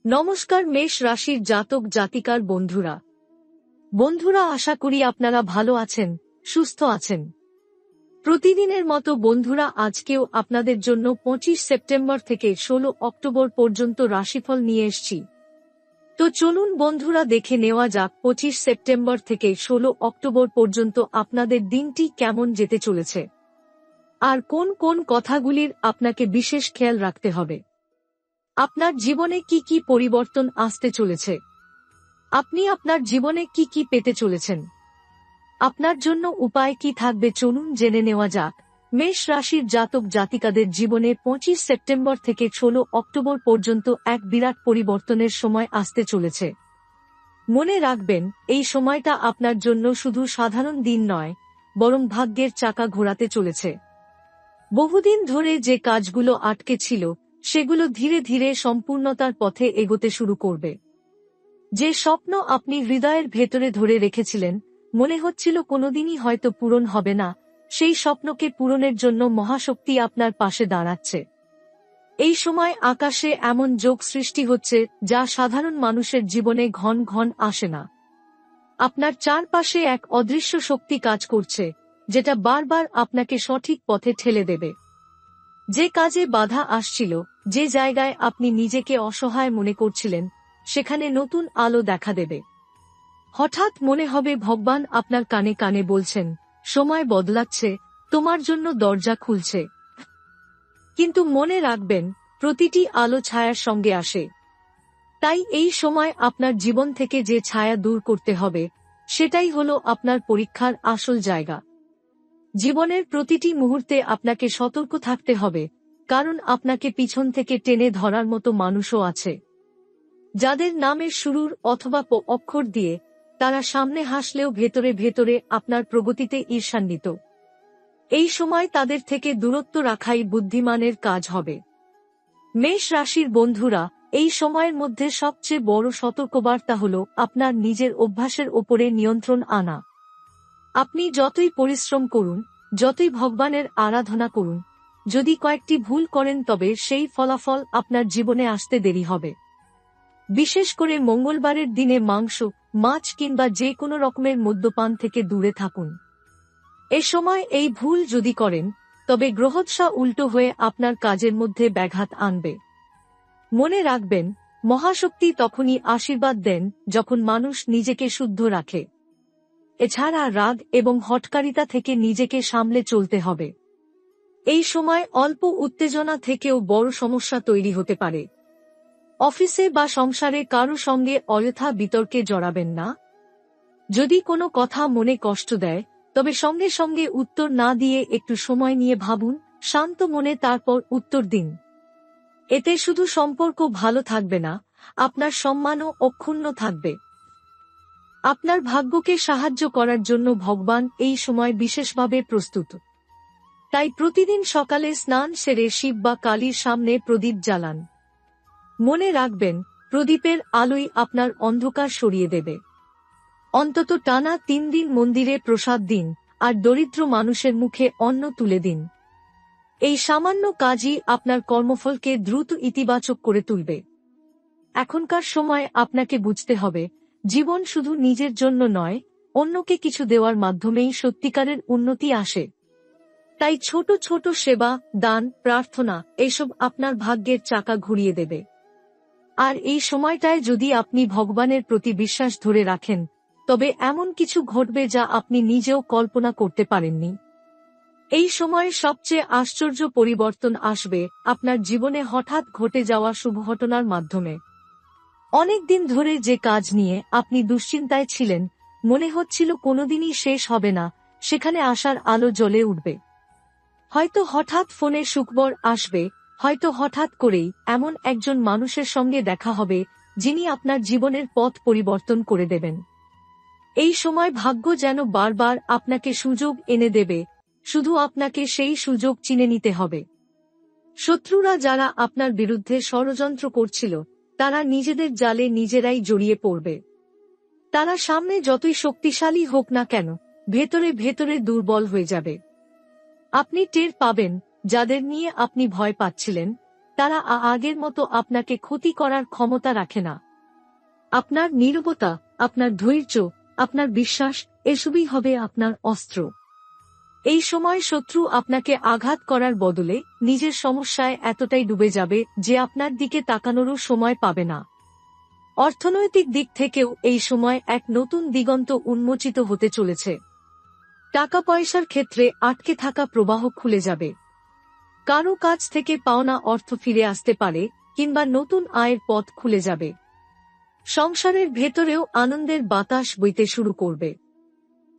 নমস্কার মেষ রাশির জাতক জাতিকার বন্ধুরা আশা করি আপনারা ভালো আছেন, সুস্থ আছেন। প্রতিদিনের মতো বন্ধুরা আজকেও আপনাদের জন্য 25 সেপ্টেম্বর থেকে 16 অক্টোবর পর্যন্ত রাশিফল নিয়ে এসেছি। তো চলুন বন্ধুরা দেখে নেওয়া যাক 25 সেপ্টেম্বর থেকে 16 অক্টোবর পর্যন্ত আপনাদের দিনটি কেমন যেতে চলেছে, আর কোন কোন কথাগুলির আপনাকে বিশেষ খেয়াল রাখতে হবে। আপনার জীবনে কি কি পরিবর্তন আসতে চলেছে, আপনি আপনার জীবনে কি কি পেতে চলেছেন, আপনার জন্য উপায় কি থাকবে, চলুন জেনে নেওয়া যাক। মেষ রাশির জাতক জাতিকাদের জীবনে 25 সেপ্টেম্বর থেকে 16 অক্টোবর পর্যন্ত এক বিরাট পরিবর্তনের সময় আসতে চলেছে। মনে রাখবেন, এই সময়টা আপনার জন্য শুধু সাধারণ দিন নয়, বরং ভাগ্যের চাকা ঘোরাতে চলেছে। বহুদিন ধরে যে কাজগুলো আটকে ছিল, সেগুলো ধীরে ধীরে সম্পূর্ণতার পথে এগোতে শুরু করবে। যে স্বপ্ন আপনি হৃদয়ের ভেতরে ধরে রেখেছিলেন, মনে হচ্ছিল কোনোদিনই হয়তো পূরণ হবে না, সেই স্বপ্নকে পূরণের জন্য মহাশক্তি আপনার পাশে দাঁড়াচ্ছে। এই সময় আকাশে এমন যোগ সৃষ্টি হচ্ছে যা সাধারণ মানুষের জীবনে ঘন ঘন আসে না। আপনার চারপাশে এক অদৃশ্য শক্তি কাজ করছে, যেটা বারবার আপনাকে সঠিক পথে ঠেলে দেবে। যে কাজে বাধা আসছিল, যে জায়গায় আপনি নিজেকে অসহায় মনে করছিলেন, সেখানে নতুন আলো দেখা দেবে। হঠাৎ মনে হবে ভগবান আপনার কানে কানে বলছেন, সময় বদলাচ্ছে, তোমার জন্য দরজা খুলছে। কিন্তু মনে রাখবেন, প্রতিটি আলো ছায়ার সঙ্গে আসে। তাই এই সময় আপনার জীবন থেকে যে ছায়া দূর করতে হবে, সেটাই হলো আপনার পরীক্ষার আসল জায়গা। জীবনের প্রতিটি মুহূর্তে আপনাকে সতর্ক থাকতে হবে, কারণ আপনাকে পিছন থেকে টেনে ধরার মতো মানুষও আছে, যাদের নামের শুরুর অথবা প অক্ষর দিয়ে তারা সামনে হাসলেও ভেতরে ভেতরে আপনার প্রগতিতে ঈর্ষান্বিত। এই সময় তাদের থেকে দূরত্ব রাখাই বুদ্ধিমানের কাজ হবে। মেষ রাশির বন্ধুরা, এই সময়ের মধ্যে সবচেয়ে বড় সতর্কবার্তা হল আপনার নিজের অভ্যাসের ওপরে নিয়ন্ত্রণ আনা। আপনি যতই পরিশ্রম করুন, যতই ভগবানের আরাধনা করুন, যদি কয়েকটি ভুল করেন তবে সেই ফলাফল আপনার জীবনে আসতে দেরি হবে। বিশেষ করে মঙ্গলবারের দিনে মাংস, মাছ কিংবা যে কোনো রকমের মদ্যপান থেকে দূরে থাকুন। এ সময় এই ভুল যদি করেন, তবে গ্রহদশা উল্টো হয়ে আপনার কাজের মধ্যে ব্যাঘাত আনবে। মনে রাখবেন, মহাশক্তি তখনই আশীর্বাদ দেন যখন মানুষ নিজেকে শুদ্ধ রাখে। এছাড়া রাগ এবং হঠকারিতা থেকে নিজেকে সামলে চলতে হবে। এই সময় অল্প উত্তেজনা থেকেও বড় সমস্যা তৈরি হতে পারে। অফিসে বা সংসারে কারো সঙ্গে অযথা বিতর্কে জড়াবেন না। যদি কোনো কথা মনে কষ্ট দেয়, তবে সঙ্গে সঙ্গে উত্তর না দিয়ে একটু সময় নিয়ে ভাবুন, শান্ত মনে তারপর উত্তর দিন। এতে শুধু সম্পর্ক ভালো থাকবে না, আপনার সম্মানও অক্ষুণ্ণ থাকবে। আপনার ভাগ্যকে সাহায্য করার জন্য ভগবান এই সময় বিশেষভাবে প্রস্তুত। তাই প্রতিদিন সকালে স্নান সেরে শিব বা কালীর সামনে প্রদীপ জ্বালান। মনে রাখবেন, প্রদীপের আলোই আপনার অন্ধকার সরিয়ে দেবে। অন্তত টানা 3 দিন মন্দিরে প্রসাদ দিন, আর দরিদ্র মানুষের মুখে অন্ন তুলে দিন। এই সামান্য কাজই আপনার কর্মফলকে দ্রুত ইতিবাচক করে তুলবে। এখনকার সময় আপনাকে বুঝতে হবে, জীবন শুধু নিজের জন্য নয়, অন্যকে কিছু দেওয়ার মাধ্যমেই সত্যিকারের উন্নতি আসে। তাই ছোট ছোট সেবা, দান, প্রার্থনা এসব আপনার ভাগ্যের চাকা ঘুরিয়ে দেবে। আর এই সময়টায় যদি আপনি ভগবানের প্রতি বিশ্বাস ধরে রাখেন, তবে এমন কিছু ঘটবে যা আপনি নিজেও কল্পনা করতে পারেননি। এই সময়ে সবচেয়ে আশ্চর্য পরিবর্তন আসবে আপনার জীবনে হঠাৎ ঘটে যাওয়া শুভ ঘটনার মাধ্যমে। অনেক দিন ধরে যে কাজ নিয়ে আপনি দুশ্চিন্তায় ছিলেন, মনে হচ্ছিল কোনোদিনই শেষ হবে না, সেখানে আশার আলো জ্বলে উঠবে। হয়তো হঠাৎ ফোনে সুখবর আসবে, হয়তো হঠাৎ করেই এমন একজন মানুষের সঙ্গে দেখা হবে যিনি আপনার জীবনের পথ পরিবর্তন করে দেবেন। এই সময় ভাগ্য যেন বারবার আপনাকে সুযোগ এনে দেবে, শুধু আপনাকে সেই সুযোগ চিনে নিতে হবে। শত্রুরা যারা আপনার বিরুদ্ধে ষড়যন্ত্র করছিল, তারা নিজেদের জালে নিজেরাই জড়িয়ে পড়বে। তারা সামনে যতই শক্তিশালী হোক না কেন, ভেতরে ভেতরে দুর্বল হয়ে যাবে। আপনি টের পাবেন, যাদের নিয়ে আপনি ভয় পাচ্ছিলেন, তারা আগের মতো আপনাকে ক্ষতি করার ক্ষমতা রাখে না। আপনার নীরবতা, আপনার ধৈর্য, আপনার বিশ্বাস এসবই হবে আপনার অস্ত্র। এই সময় শত্রু আপনাকে আঘাত করার বদলে নিজের সমস্যায় এতটাই ডুবে যাবে যে আপনার দিকে তাকানোরও সময় পাবে না। অর্থনৈতিক দিক থেকেও এই সময় এক নতুন দিগন্ত উন্মোচিত হতে চলেছে। টাকা পয়সার ক্ষেত্রে আটকে থাকা প্রবাহ খুলে যাবে। কারো কাছ থেকে পাওনা অর্থ ফিরে আসতে পারে, কিংবা নতুন আয়ের পথ খুলে যাবে। সংসারের ভেতরেও আনন্দের বাতাস বইতে শুরু করবে।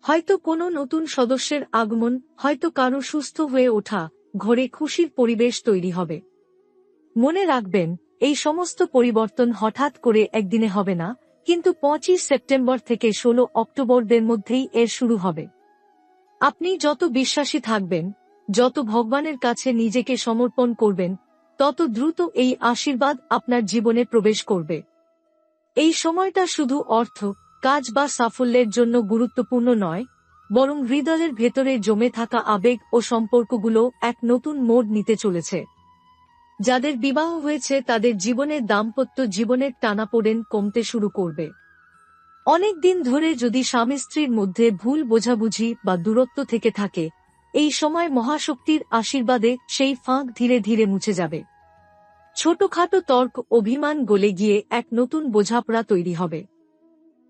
হয়তো কোনো নতুন সদস্যের আগমন, হয়তো কারো সুস্থ হয়ে ওঠা, ঘরে খুশির পরিবেশ তৈরি হবে। মনে রাখবেন, এই সমস্ত পরিবর্তন হঠাৎ করে একদিনে হবে না, কিন্তু 25 সেপ্টেম্বর থেকে 16 অক্টোবরের মধ্যেই এর শুরু হবে। আপনি যত বিশ্বাসী থাকবেন, যত ভগবানের কাছে নিজেকে সমর্পণ করবেন, তত দ্রুত এই আশীর্বাদ আপনার জীবনে প্রবেশ করবে। এই সময়টা শুধু অর্থ, কাজ বা সাফল্যের জন্য গুরুত্বপূর্ণ নয়, বরং হৃদয়ের ভেতরে জমে থাকা আবেগ ও সম্পর্কগুলো এক নতুন মোড় নিতে চলেছে। যাদের বিবাহ হয়েছে তাদের জীবনের দাম্পত্য জীবনের টানাপোড়েন কমতে শুরু করবে। অনেক দিন ধরে যদি স্বামী স্ত্রীর মধ্যে ভুল বোঝাবুঝি বা দূরত্ব থেকে থাকে, এই সময় মহাশক্তির আশীর্বাদে সেই ফাঁক ধীরে ধীরে মুছে যাবে। ছোটখাটো তর্ক অভিমান গলে গিয়ে এক নতুন বোঝাপড়া তৈরি হবে।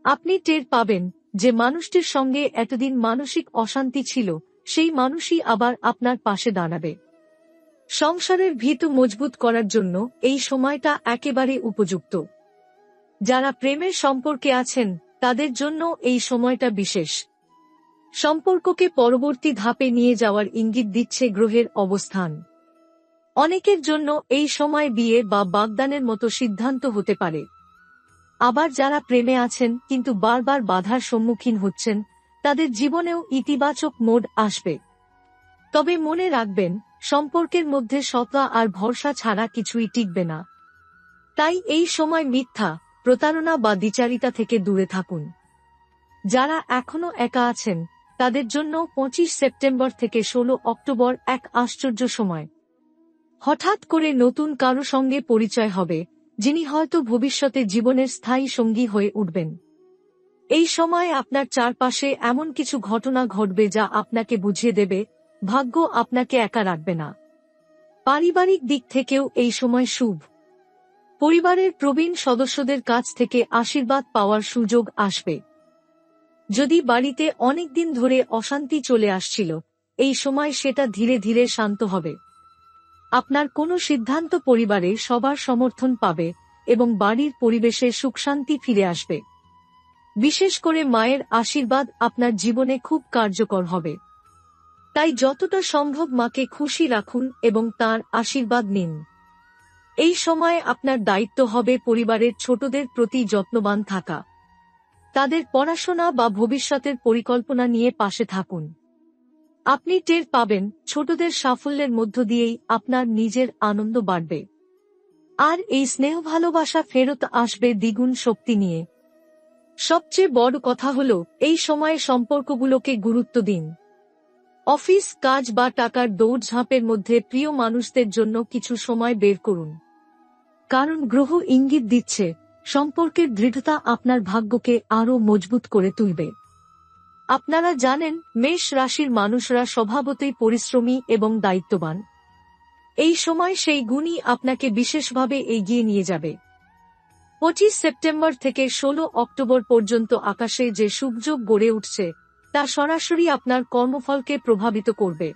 আপনি টের পাবেন যে মানুষটির সঙ্গে এতদিন মানসিক অশান্তি ছিল, সেই মানুষই আবার আপনার পাশে দাঁড়াবে। সংসারের ভিত মজবুত করার জন্য এই সময়টা একেবারে উপযুক্ত। যারা প্রেমের সম্পর্কে আছেন তাদের জন্য এই সময়টা বিশেষ। সম্পর্ককে পরবর্তী ধাপে নিয়ে যাওয়ার ইঙ্গিত দিচ্ছে গ্রহের অবস্থান। অনেকের জন্য এই সময় বিয়ে বা বাগদানের মতো সিদ্ধান্ত হতে পারে। আবার যারা প্রেমে আছেন কিন্তু বারবার বাধার সম্মুখীন হচ্ছেন, তাদের জীবনেও ইতিবাচক মোড় আসবে। তবে মনে রাখবেন, সম্পর্কের মধ্যে সততা আর ভরসা ছাড়া কিছুই টিকবে না। তাই এই সময় মিথ্যা, প্রতারণা বা দ্বিচারিতা থেকে দূরে থাকুন। যারা এখনো একা আছেন তাদের জন্য 25 সেপ্টেম্বর থেকে 16 অক্টোবর এক আশ্চর্য সময়। হঠাৎ করে নতুন কারো সঙ্গে পরিচয় হবে, যিনি হয়তো ভবিষ্যতে জীবনের স্থায়ী সঙ্গী হয়ে উঠবেন। এই সময় আপনার চারপাশে এমন কিছু ঘটনা ঘটবে যা আপনাকে বুঝিয়ে দেবে, ভাগ্য আপনাকে একা রাখবে না। পারিবারিক দিক থেকেও এই সময় শুভ। পরিবারের প্রবীণ সদস্যদের কাছ থেকে আশীর্বাদ পাওয়ার সুযোগ আসবে। যদি বাড়িতে অনেকদিন ধরে অশান্তি চলে আসছিল, এই সময় সেটা ধীরে ধীরে শান্ত হবে। আপনার কোনো সিদ্ধান্ত পরিবারে সবার সমর্থন পাবে এবং বাড়ির পরিবেশে সুখশান্তি ফিরে আসবে। বিশেষ করে মায়ের আশীর্বাদ আপনার জীবনে খুব কার্যকর হবে। তাই যতটা সম্ভব মাকে খুশি রাখুন এবং তার আশীর্বাদ নিন। এই সময় আপনার দায়িত্ব হবে পরিবারের ছোটদের প্রতি যত্নবান থাকা। তাদের পড়াশোনা বা ভবিষ্যতের পরিকল্পনা নিয়ে পাশে থাকুন। আপনি টের পাবেন, ছোটদের সাফল্যের মধ্য দিয়েই আপনার নিজের আনন্দ বাড়বে। আর এই স্নেহ ভালোবাসা ফেরত আসবে দ্বিগুণ শক্তি নিয়ে। সবচেয়ে বড় কথা হলো, এই সময়ে সম্পর্কগুলোকে গুরুত্ব দিন। অফিস কাজ বা টাকার দৌড়ঝাঁপের মধ্যে প্রিয় মানুষদের জন্য কিছু সময় বের করুন। কারণ গ্রহ ইঙ্গিত দিচ্ছে, সম্পর্কের দৃঢ়তা আপনার ভাগ্যকে আরও মজবুত করে তুলবে। আপনারা জানেন, মেষ রাশির মানুষরা স্বভাবতই পরিশ্রমী এবং দায়িত্ববান। এই সময় সেই গুণই আপনাকে বিশেষভাবে এগিয়ে নিয়ে যাবে। 25 সেপ্টেম্বর থেকে 16 অক্টোবর পর্যন্ত আকাশে যে শুভযোগ গড়ে উঠছে, তা সরাসরি আপনার কর্মফলকে প্রভাবিত করবে।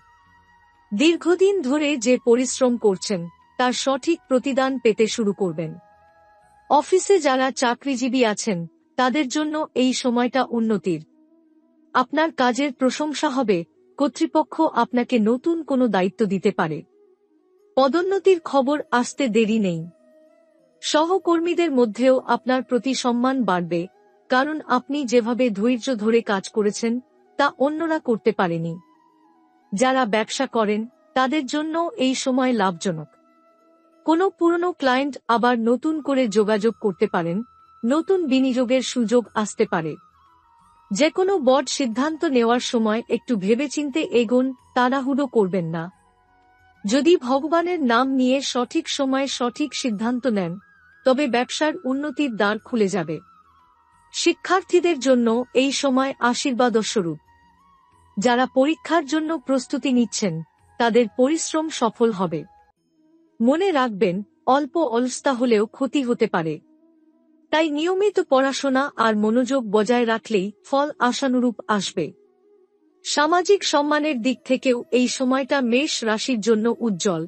দীর্ঘদিন ধরে যে পরিশ্রম করছেন তার সঠিক প্রতিদান পেতে শুরু করবেন। অফিসে যারা চাকরিজীবী আছেন তাদের জন্য এই সময়টা উন্নতির। আপনার কাজের প্রশংসা হবে, কর্তৃপক্ষ আপনাকে নতুন কোনো দায়িত্ব দিতে পারে। পদোন্নতির খবর আসতে দেরি নেই। সহকর্মীদের মধ্যেও আপনার প্রতি সম্মান বাড়বে, কারণ আপনি যেভাবে ধৈর্য ধরে কাজ করেছেন তা অন্যরা করতে পারেনি। যারা ব্যবসা করেন তাদের জন্য এই সময় লাভজনক। কোনো পুরনো ক্লায়েন্ট আবার নতুন করে যোগাযোগ করতে পারেন, নতুন বিনিয়োগের সুযোগ আসতে পারে। যে কোনো বড় সিদ্ধান্ত নেওয়ার সময় একটু ভেবেচিন্তে এগোন, তাড়াহুড়ো করবেন না। যদি ভগবানের নাম নিয়ে সঠিক সময়ে সঠিক সিদ্ধান্ত নেন, তবে ব্যবসার উন্নতির দ্বার খুলে যাবে। শিক্ষার্থীদের জন্য এই সময় আশীর্বাদস্বরূপ। যারা পরীক্ষার জন্য প্রস্তুতি নিচ্ছেন, তাদের পরিশ্রম সফল হবে। মনে রাখবেন, অল্প অলসতা হলেও ক্ষতি হতে পারে। তাই নিয়মিত পড়াশোনা আর মনোযোগ বজায় রাখলেই ফল আশানুরূপ আসবে। সামাজিক সম্মানের দিক থেকেও এই সময়টা মেষ রাশির জন্য উজ্জ্বল।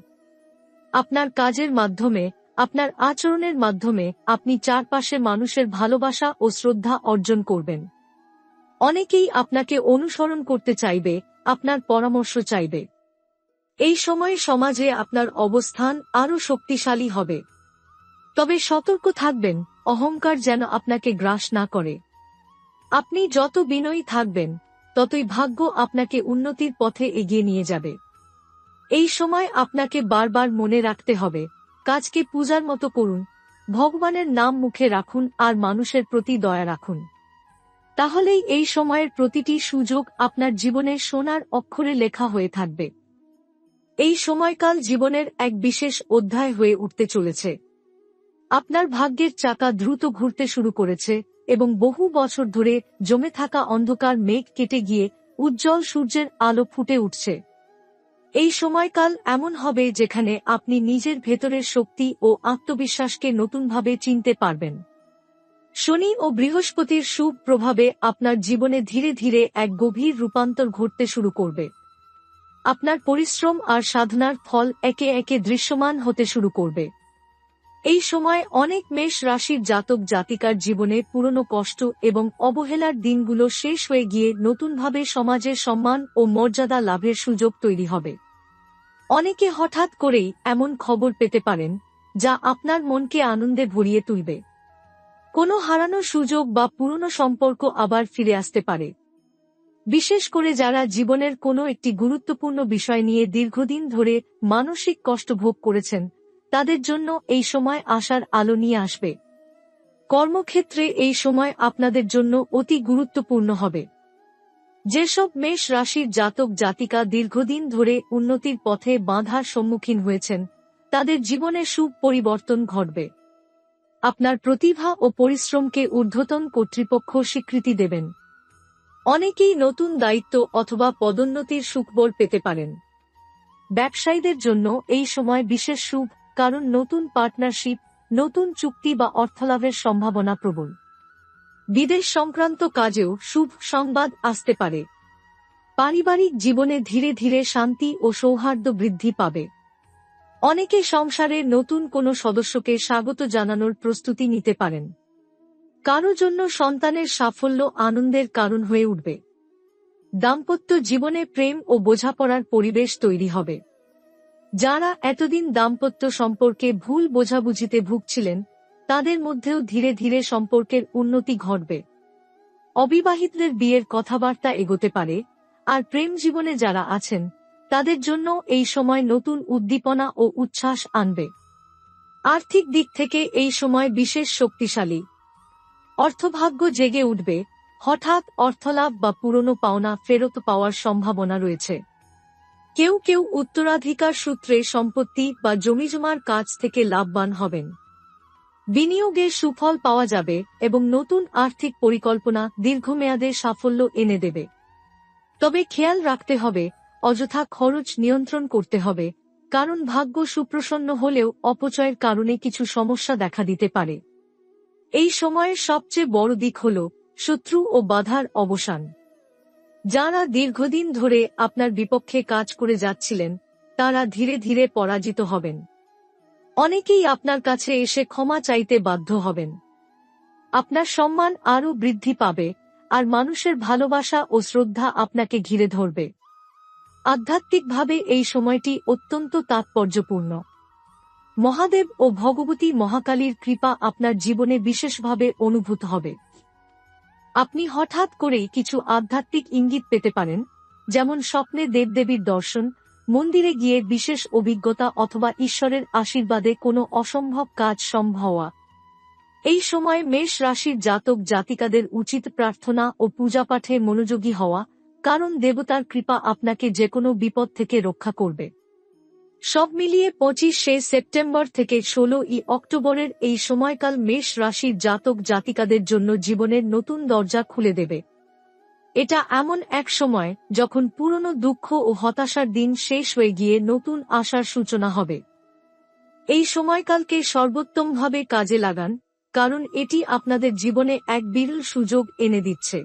আপনার কাজের মাধ্যমে, আপনার আচরণের মাধ্যমে আপনি চারপাশে মানুষের ভালোবাসা ও শ্রদ্ধা অর্জন করবেন। অনেকেই আপনাকে অনুসরণ করতে চাইবে, আপনার পরামর্শ চাইবে। এই সময়ে সমাজে আপনার অবস্থান আরও শক্তিশালী হবে। তবে সতর্ক থাকবেন, অহংকার যেন আপনাকে গ্রাস না করে। আপনি যত বিনয়ী থাকবেন, ততই ভাগ্য আপনাকে উন্নতির পথে এগিয়ে নিয়ে যাবে। এই সময় আপনাকে বারবার মনে রাখতে হবে, কাজকে পূজার মতো করুন, ভগবানের নাম মুখে রাখুন আর মানুষের প্রতি দয়া রাখুন। তাহলেই এই সময়ের প্রতিটি সুযোগ আপনার জীবনে সোনার অক্ষরে লেখা হয়ে থাকবে। এই সময়কাল জীবনের এক বিশেষ অধ্যায় হয়ে উঠতে চলেছে। আপনার ভাগ্যের চাকা দ্রুত ঘুরতে শুরু করেছে এবং বহু বছর ধরে জমে থাকা অন্ধকার মেঘ কেটে গিয়ে উজ্জ্বল সূর্যের আলো ফুটে উঠছে। এই সময়কাল এমন হবে যেখানে আপনি নিজের ভেতরের শক্তি ও আত্মবিশ্বাসকে নতুনভাবে চিনতে পারবেন। শনি ও বৃহস্পতির শুভ প্রভাবে আপনার জীবনে ধীরে ধীরে এক গভীর রূপান্তর ঘটতে শুরু করবে। আপনার পরিশ্রম আর সাধনার ফল একে একে দৃশ্যমান হতে শুরু করবে। এই সময় অনেক মেষ রাশির জাতক জাতিকার জীবনে পুরনো কষ্ট এবং অবহেলার দিনগুলো শেষ হয়ে গিয়ে নতুনভাবে সমাজের সম্মান ও মর্যাদা লাভের সুযোগ তৈরি হবে। অনেকে হঠাৎ করেই এমন খবর পেতে পারেন, যা আপনার মনকে আনন্দে ভরিয়ে তুলবে। কোনো হারানো সুযোগ বা পুরনো সম্পর্ক আবার ফিরে আসতে পারে। বিশেষ করে যারা জীবনের কোনো একটি গুরুত্বপূর্ণ বিষয় নিয়ে দীর্ঘদিন ধরে মানসিক কষ্ট ভোগ করেছেন, তাদের জন্য এই সময় আশার আলো নিয়ে আসবে। কর্মক্ষেত্রে এই সময় আপনাদের জন্য অতি গুরুত্বপূর্ণ হবে। যেসব মেষ রাশির জাতক জাতিকা দীর্ঘদিন ধরে উন্নতির পথে বাধার সম্মুখীন হয়েছেন, তাদের জীবনে শুভ পরিবর্তন ঘটবে। আপনার প্রতিভা ও পরিশ্রমকে ঊর্ধ্বতন কর্তৃপক্ষ স্বীকৃতি দেবেন। অনেকেই নতুন দায়িত্ব অথবা পদোন্নতির সুখবর পেতে পারেন। ব্যবসায়ীদের জন্য এই সময় বিশেষ শুভ, কারণ নতুন পার্টনারশিপ, নতুন চুক্তি বা অর্থলাভের সম্ভাবনা প্রবল। বিদেশ সংক্রান্ত কাজেও শুভ সংবাদ আসতে পারে। পারিবারিক জীবনে ধীরে ধীরে শান্তি ও সৌহার্দ্য বৃদ্ধি পাবে। অনেকে সংসারের নতুন কোনো সদস্যকে স্বাগত জানানোর প্রস্তুতি নিতে পারেন। কারো জন্য সন্তানের সাফল্য আনন্দের কারণ হয়ে উঠবে। দাম্পত্য জীবনে প্রেম ও বোঝাপড়ার পরিবেশ তৈরি হবে। যারা এতদিন দাম্পত্য সম্পর্কে ভুল বোঝাবুঝিতে ভুগছিলেন, তাদের মধ্যেও ধীরে ধীরে সম্পর্কের উন্নতি ঘটবে। অবিবাহিতদের বিয়ের কথাবার্তা এগোতে পারে, আর প্রেম জীবনে যারা আছেন, তাদের জন্য এই সময় নতুন উদ্দীপনা ও উচ্ছ্বাস আনবে। আর্থিক দিক থেকে এই সময় বিশেষ শক্তিশালী। অর্থভাগ্য জেগে উঠবে, হঠাৎ অর্থলাভ বা পুরনো পাওনা ফেরত পাওয়ার সম্ভাবনা রয়েছে। কেউ কেউ উত্তরাধিকার সূত্রে সম্পত্তি বা জমিজমার কাজ থেকে লাভবান হবেন। বিনিয়োগের সুফল পাওয়া যাবে এবং নতুন আর্থিক পরিকল্পনা দীর্ঘমেয়াদে সাফল্য এনে দেবে। তবে খেয়াল রাখতে হবে, অযথা খরচ নিয়ন্ত্রণ করতে হবে, কারণ ভাগ্য সুপ্রসন্ন হলেও অপচয়ের কারণে কিছু সমস্যা দেখা দিতে পারে। এই সময়ের সবচেয়ে বড় দিক হল শত্রু ও বাধার অবসান। যারা দীর্ঘদিন ধরে আপনার বিপক্ষে কাজ করে যাচ্ছিলেন, তারা ধীরে ধীরে পরাজিত হবেন। অনেকেই আপনার কাছে এসে ক্ষমা চাইতে বাধ্য হবেন। আপনার সম্মান আরও বৃদ্ধি পাবে, আর মানুষের ভালোবাসা ও শ্রদ্ধা আপনাকে ঘিরে ধরবে। আধ্যাত্মিকভাবে এই সময়টি অত্যন্ত তাৎপর্যপূর্ণ। মহাদেব ও ভগবতী মহাকালীর কৃপা আপনার জীবনে বিশেষভাবে অনুভূত হবে। আপনি হঠাৎ করেই কিছু আধ্যাত্মিক ইঙ্গিত পেতে পারেন, যেমন স্বপ্নে দেবদেবীর দর্শন, মন্দিরে গিয়ে বিশেষ অভিজ্ঞতা অথবা ঈশ্বরের আশীর্বাদে কোনো অসম্ভব কাজ সম্ভব হওয়া। এই সময় মেষ রাশির জাতক জাতিকাদের উচিত প্রার্থনা ও পূজাপাঠে মনোযোগী হওয়া, কারণ দেবতার কৃপা আপনাকে যেকোনো বিপদ থেকে রক্ষা করবে। সব মিলিয়ে 25শে সেপ্টেম্বর থেকে 16ই অক্টোবরের এই সময়কাল মেষ রাশির জাতক জাতিকাদের জন্য জীবনের নতুন দরজা খুলে দেবে। এটা এমন এক সময় যখন পুরনো দুঃখ ও হতাশার দিন শেষ হয়ে গিয়ে নতুন আশার সূচনা হবে। এই সময়কালকে সর্বোত্তমভাবে কাজে লাগান, কারণ এটি আপনাদের জীবনে এক বিরল সুযোগ এনে দিচ্ছে।